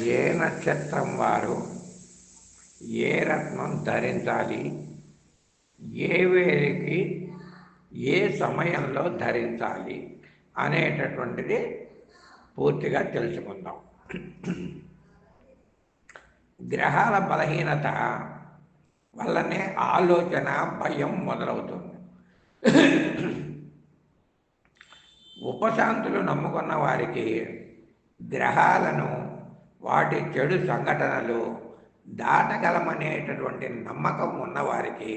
ఏ నక్షత్రం వారు ఏ రత్నం ధరించాలి, ఏ వేలికి ఏ సమయంలో ధరించాలి అనేటటువంటిది పూర్తిగా తెలుసుకుందాం. గ్రహాల బలహీనత వల్లనే ఆలోచన, భయం మొదలవుతుంది. ఉపశాంతులు నమ్ముకున్న వారికి గ్రహాలను, వాటి చెడు సంఘటనలు దాటగలమనేటటువంటి నమ్మకం ఉన్నవారికి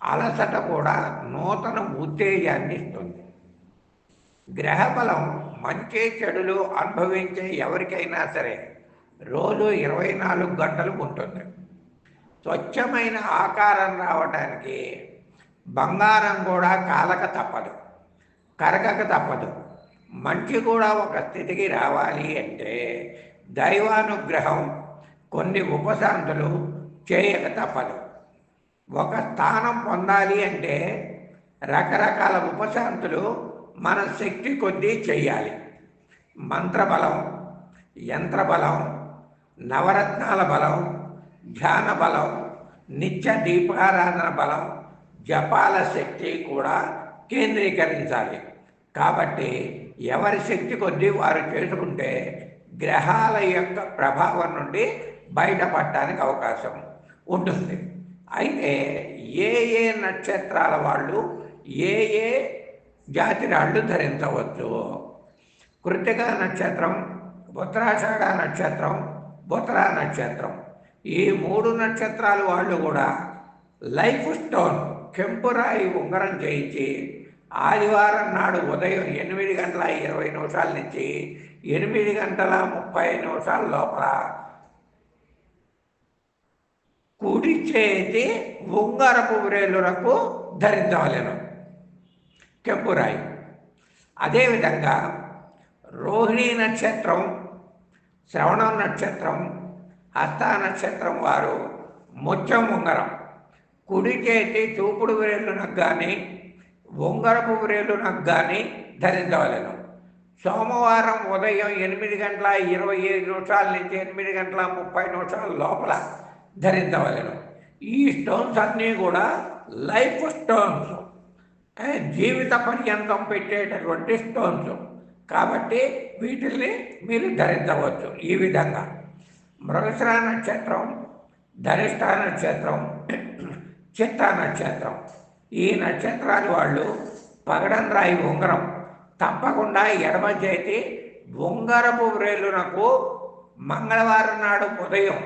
అలసట కూడా నూతన ఉత్తేజాన్ని ఇస్తుంది. గ్రహబలం మంచి చెడులు అనుభవించే ఎవరికైనా సరే రోజు 24 గంటలు ఉంటుంది. స్వచ్ఛమైన ఆకారం రావడానికి బంగారం కూడా కాలక తప్పదు, కరగక తప్పదు. మంచి కూడా ఒక స్థితికి రావాలి అంటే దైవానుగ్రహం, కొన్ని ఉపశాంతులు చేయక తప్పదు. ఒక స్థానం పొందాలి అంటే రకరకాల ఉపశాంతులు మన శక్తి కొద్దీ చెయ్యాలి. మంత్రబలం, యంత్రబలం, నవరత్నాల బలం, ధ్యాన బలం, నిత్య దీపారాధన బలం, జపాల శక్తి కూడా కేంద్రీకరించాలి. కాబట్టి ఎవరి శక్తి కొద్దీ వారు చేసుకుంటే గ్రహాల యొక్క ప్రభావం నుండి బయటపడటానికి అవకాశం ఉంటుంది. అయితే ఏ నక్షత్రాల వాళ్ళు ఏ జాతి రాళ్ళు ధరించవచ్చు? కృత్తిక నక్షత్రం, ఉత్తరాషాఢ నక్షత్రం, ఉత్తరా నక్షత్రం, ఈ 3 నక్షత్రాలు వాళ్ళు కూడా లైఫ్ స్టోన్ కెంపురాయి ఉంగరం చేయించి ఆదివారం నాడు ఉదయం 8:20 నుంచి 8:30 లోపల కుడి చేతి ఉంగరపు వ్రేలులకు ధరించవలెను కెంపురాయి. అదేవిధంగా రోహిణీ నక్షత్రం, శ్రవణం నక్షత్రం, హస్త నక్షత్రం వారు ముత్యం ఉంగరం కుడి చేతి చూపుడు వ్రేలునకు కానీ ఉంగరపు వ్రేలునకు కానీ ధరించవలెను. సోమవారం ఉదయం 8:25 నుంచి 8:30 లోపల ధరించవలెను. ఈ స్టోన్స్ అన్నీ కూడా లైఫ్ స్టోన్స్, జీవిత పర్యంతం పెట్టేటటువంటి స్టోన్స్. కాబట్టి వీటిల్ని మీరు ధరించవచ్చు. ఈ విధంగా మృగశిర నక్షత్రం, ధనిష్ట నక్షత్రం, చిత్త నక్షత్రం, ఈ నక్షత్రాలు వాళ్ళు పగడం రాయి ఉంగరం తప్పకుండా ఎడమ చేతి ఉంగరపు వ్రేలునకు మంగళవారం నాడు ఉదయం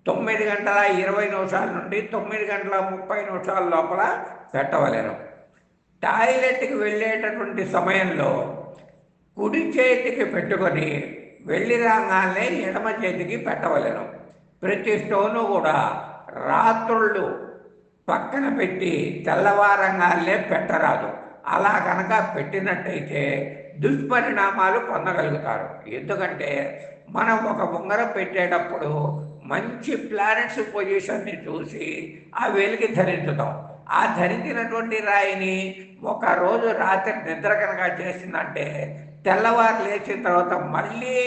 9:20 నుండి 9:30 లోపల పెట్టవలెను. టాయిలెట్కి వెళ్ళేటటువంటి సమయంలో కుడి చేతికి పెట్టుకొని వెళ్ళి రాగానే ఎడమ చేతికి పెట్టవలెను. ప్రతి స్టోను కూడా రాత్రుళ్ళు పక్కన పెట్టి తెల్లవారంగానే పెట్టరాదు. అలా కనుక పెట్టినట్టయితే దుష్పరిణామాలు పొందగలుగుతారు. ఎందుకంటే మనం ఒక ఉంగరం పెట్టేటప్పుడు మంచి ప్లానెట్స్ పొజిషన్ని చూసి ఆ వేలికి ధరించుతాం. ఆ ధరించినటువంటి రాయిని ఒకరోజు రాత్రి నిద్ర కనుక చేసిందంటే తెల్లవారు లేచిన తర్వాత మళ్ళీ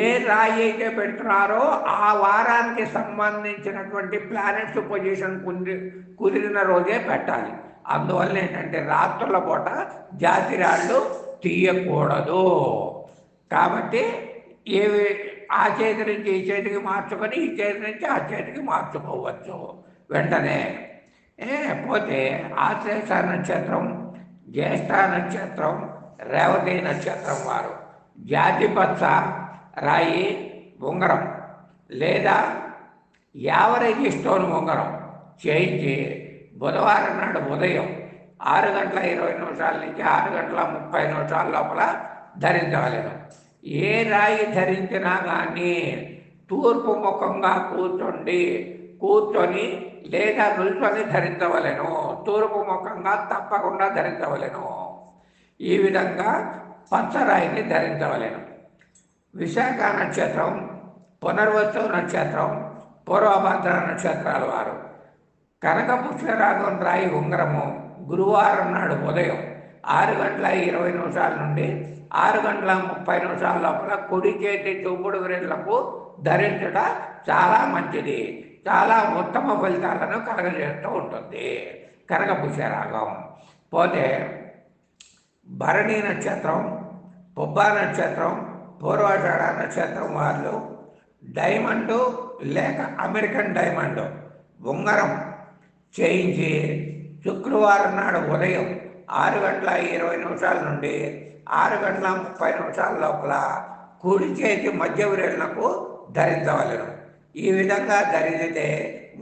ఏ రాయి అయితే పెడుతున్నారో ఆ వారానికి సంబంధించినటువంటి ప్లానెట్స్ పొజిషన్ కుదిరిన రోజే పెట్టాలి. అందువల్ల ఏంటంటే రాత్రుల పూట జాతి రాళ్ళు తీయకూడదు. కాబట్టి ఆ చేతి నుంచి ఈ చేతికి మార్చుకొని ఈ చేతి నుంచి ఆ చేతికి మార్చుకోవచ్చు వెంటనే. పోతే ఆశ్లేష నక్షత్రం, జ్యేష్ఠ నక్షత్రం, రేవతి నక్షత్రం వారు జాతిపచ్చ రాయి ఉంగరం లేదా యావరేజ్ స్టోన్ ఉంగరం చేయించి బుధవారం నాడు ఉదయం 6:20 నుంచి 6:30 లోపల ధరించవలెను. ఏ రాయి ధరించినా కానీ తూర్పు ముఖంగా కూర్చొని లేదా నిల్చొని ధరించవలెను. తూర్పు ముఖంగా తప్పకుండా ధరించవలెను. ఈ విధంగా పచ్చరాయిని ధరించవలెను. విశాఖ నక్షత్రం, పునర్వసు నక్షత్రం, పూర్వభద్ర నక్షత్రాల వారు కనక పుష్యరాగం రాయి ఉంగరము గురువారం నాడు ఉదయం 6:20 నుండి 6 గంటల 30 నిమిషాల లోపల కుడి చేతి చూపుడు వేళ్లకు ధరించుట చాలా మంచిది, చాలా ఉత్తమ ఫలితాలను కలగజేస్తూ ఉంటుంది కనకపుష్య రాగం. పోతే భరణి నక్షత్రం, పుబ్బా నక్షత్రం, పూర్వాషాఢ నక్షత్రం వాళ్ళు డైమండు లేక అమెరికన్ డైమండ్ ఉంగరం చేయించి శుక్రవారం నాడు ఉదయం 6 గంటల 20 నిమిషాల నుండి 6 గంటల 30 నిమిషాల లోపల కుడి చేతి మధ్య విరేళ్లకు ధరించవలను. ఈ విధంగా ధరిస్తే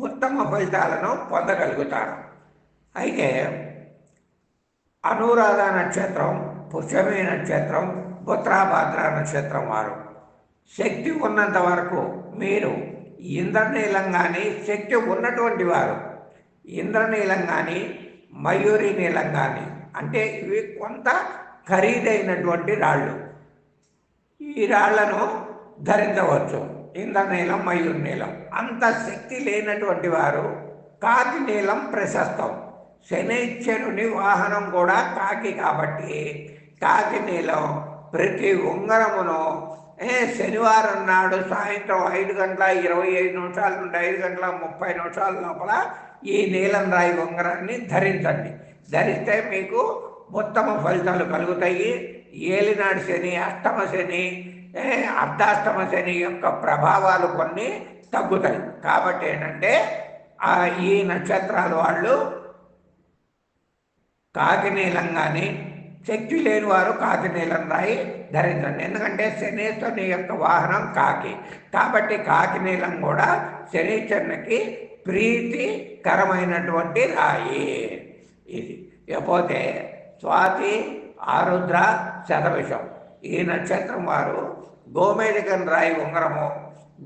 ఉత్తమ ఫలితాలను పొందగలుగుతారు. అయితే అనురాధ నక్షత్రం, పుష్యమి నక్షత్రం, ఉత్తరాభాద్ర నక్షత్రం వారు శక్తి ఉన్నంత వరకు మీరు ఇంద్రనీలం కానీ, శక్తి ఉన్నటువంటి వారు ఇంద్రనీలం కానీ, మయూరి నీలం కానీ, అంటే ఇవి కొంత ఖరీదైనటువంటి రాళ్ళు, ఈ రాళ్లను ధరించవచ్చు. ఇంద్రనీలం, మయూరి నీలం. అంత శక్తి లేనటువంటి వారు కాకి నీలం ప్రశస్తం. శనైశ్వరుని వాహనం కూడా కాకి కాబట్టి కాకి నీలం ప్రతి ఉంగరమును శనివారం నాడు సాయంత్రం 5 గంటల 25 నిమిషాల నుండి 5 గంటల 30 నిమిషాల లోపల ఈ నీలం రాయి ఉంగరాన్ని ధరించండి. ధరిస్తే మీకు ఉత్తమ ఫలితాలు కలుగుతాయి. ఏలినాడు శని, అష్టమ శని, అర్ధాష్టమ శని యొక్క ప్రభావాలు కొన్ని తగ్గుతాయి. కాబట్టి ఏంటంటే ఈ నక్షత్రాల వాళ్ళు కాకినీలం కానీ, శక్తి లేని వారు కాకినీలం రాయి ధరించండి. ఎందుకంటే శనీశ్వరుని యొక్క వాహనం కాకి కాబట్టి కాకినీలం కూడా శనీశ్వరునికి ప్రీతికరమైనటువంటి రాయి ఇది. ఇకపోతే స్వాతి, ఆరుద్ర, శతభిషం ఈ నక్షత్రం వారు గోమేధికం రాయి ఉంగరము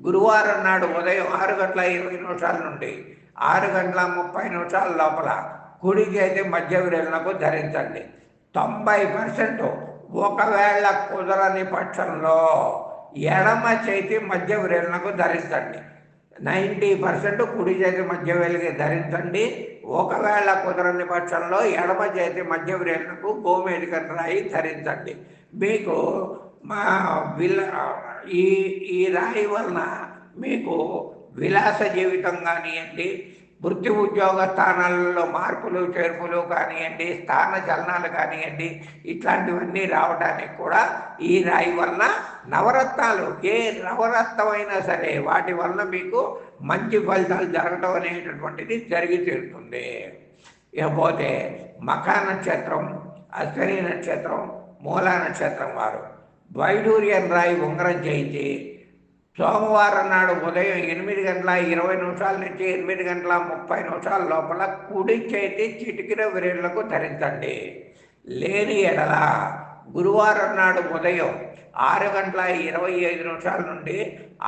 గురువారం నాడు ఉదయం 6 గంటల 20 నిమిషాల నుండి 6 గంటల 30 నిమిషాల లోపల కుడి చేతి మధ్య విరేళ్లకు ధరించండి. 90% ఒకవేళ కుదరని పక్షంలో ఎడమ చేతి మధ్య విరేళ్లకు ధరించండి. 90% కుడి చేతి మధ్య వేలికి ధరించండి. ఒకవేళ కుదరని పక్షంలో ఎడమ చేతి మధ్య విరేళ్లకు గోమేధికం రాయి ధరించండి. మీకు ఈ రాయి వలన మీకు విలాస జీవితం కానివ్వండి, వృత్తి ఉద్యోగ స్థానాలలో మార్పులు చేర్పులు కానివ్వండి, స్థాన చలనాలు కానివ్వండి, ఇట్లాంటివన్నీ రావడానికి కూడా ఈ రాయి వలన నవరత్నాలు ఏ నవరత్నమైనా సరే వాటి వలన మీకు మంచి ఫలితాలు జరగటం అనేటటువంటిది జరిగి తీరుతుంది. ఇకపోతే మఖ నక్షత్రం, అశ్విని నక్షత్రం, మూలా నక్షత్రం వారు వైడూర్యం రాయి ఉంగరం చేయించి సోమవారం నాడు ఉదయం 8 గంటల 20 నిమిషాల నుంచి 8 గంటల 30 నిమిషాల లోపల కుడి చేతి చిటికిన విరేళ్లకు ధరించండి. లేని ఎడల గురువారం నాడు ఉదయం 6 గంటల 25 నిమిషాల నుండి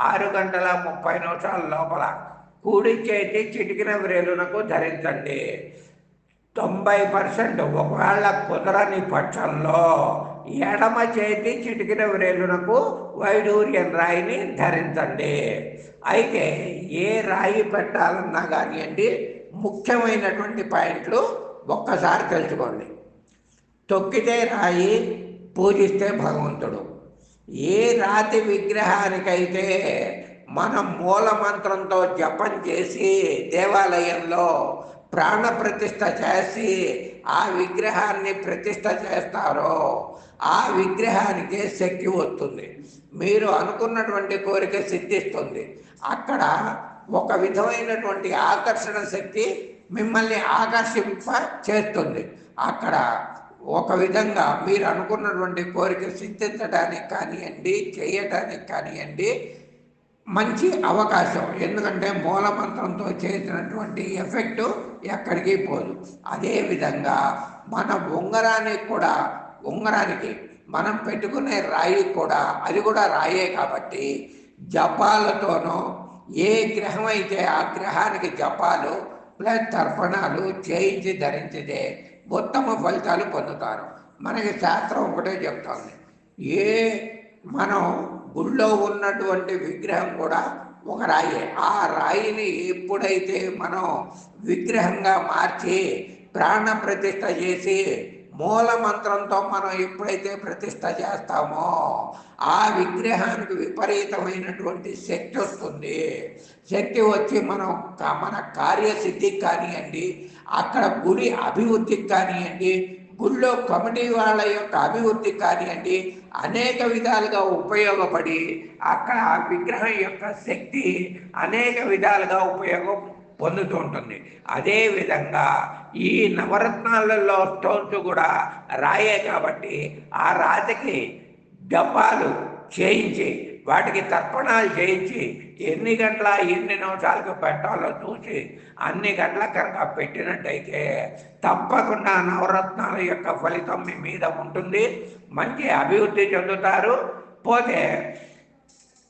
6 గంటల 30 నిమిషాల లోపల కుడి చేతి చిటికిన విరేలునకు ధరించండి. 90% ఒకవేళ కుదరని పక్షంలో ఎడమ చేతి చిటికిన విరేలునకు వైడూర్యం రాయిని ధరించండి. అయితే ఏ రాయి పెట్టాలన్నా కానివ్వండి, ముఖ్యమైనటువంటి పాయింట్లు ఒక్కసారి తెలుసుకోండి. తొక్కితే రాయి, పూజిస్తే భగవంతుడు. ఏ రాతి విగ్రహానికైతే మనం మూలమంత్రంతో జపం చేసి దేవాలయంలో ప్రాణప్రతిష్ఠ చేసి ఆ విగ్రహాన్ని ప్రతిష్ఠ చేస్తారో ఆ విగ్రహానికి శక్తి వస్తుంది. మీరు అనుకున్నటువంటి కోరిక సిద్ధిస్తుంది. అక్కడ ఒక విధమైనటువంటి ఆకర్షణ శక్తి మిమ్మల్ని ఆకర్షింప చేస్తుంది. అక్కడ ఒక విధంగా మీరు అనుకున్నటువంటి కోరిక సిద్ధించడానికి కానివ్వండి, చేయటానికి కానివ్వండి మంచి అవకాశం. ఎందుకంటే మూలమంత్రంతో చేసినటువంటి ఎఫెక్టు ఎక్కడికి పోదు. అదేవిధంగా మన ఉంగరానికి మనం పెట్టుకునే రాయి కూడా అది కూడా రాయే కాబట్టి జపాలతోనో ఏ గ్రహం అయితే ఆ గ్రహానికి జపాలు ప్లస్ తర్పణాలు చేయించి ధరించితే ఉత్తమ ఫలితాలు పొందుతారు. మనకి శాస్త్రం ఒకటే చెప్తోంది, మనం గుళ్ళో ఉన్నటువంటి విగ్రహం కూడా ఒక రాయి. ఆ రాయిని ఎప్పుడైతే మనం విగ్రహంగా మార్చి ప్రాణ ప్రతిష్ఠ చేసి మూల మంత్రంతో మనం ఎప్పుడైతే ప్రతిష్ట చేస్తామో ఆ విగ్రహానికి విపరీతమైనటువంటి శక్తి వస్తుంది. శక్తి వచ్చి మన కార్యసిద్ధికి కానివ్వండి, అక్కడ గుడి అభివృద్ధికి కానివ్వండి, గుళ్ళో కమిటీ వాళ్ళ యొక్క అభివృద్ధికి కానివ్వండి, అనేక విధాలుగా ఉపయోగపడి అక్కడ ఆ విగ్రహం యొక్క శక్తి అనేక విధాలుగా ఉపయోగం పొందుతూ ఉంటుంది. అదేవిధంగా ఈ నవరత్నాలలో స్టోన్స్ కూడా రాయే కాబట్టి ఆ రాతికి డబ్బాలు చేయించి వాటికి తర్పణాలు చేయించి ఎన్ని గంటల ఎన్ని నిమిషాలకు పెట్టాలో చూసి అన్ని గంటల కనుక పెట్టినట్టయితే తప్పకుండా నవరత్నాల యొక్క ఫలితం మీ మీద ఉంటుంది. మంచి అభివృద్ధి చెందుతారు. పోతే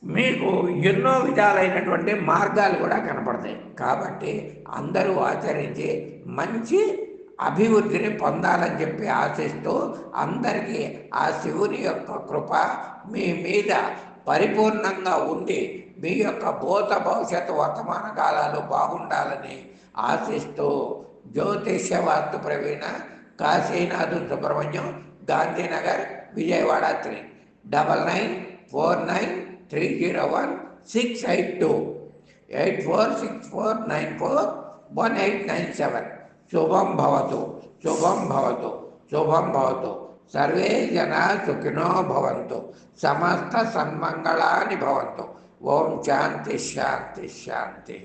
మీకు ఎన్నో విధాలైనటువంటి మార్గాలు కూడా కనపడతాయి. కాబట్టి అందరూ ఆచరించి మంచి అభివృద్ధిని పొందాలని చెప్పి ఆశిస్తూ అందరికీ ఆ శివుని యొక్క కృప మీ మీద పరిపూర్ణంగా ఉండి మీ యొక్క భూత భవిష్యత్తు వర్తమాన కాలాలు బాగుండాలని ఆశిస్తూ జ్యోతిష్య వాస్తు ప్రవీణ, కాశీనాథ్ సుబ్రహ్మణ్యం, గాంధీనగర్, విజయవాడ 9949301682 8464941897. శుభం భవతు, శుభం భవతు, శుభం భవతు. సర్వే జనా సుఖినో భవంతు, సమస్త సన్మంగళాని భవంతు. ఓం శాంతి శాంతి శాంతి.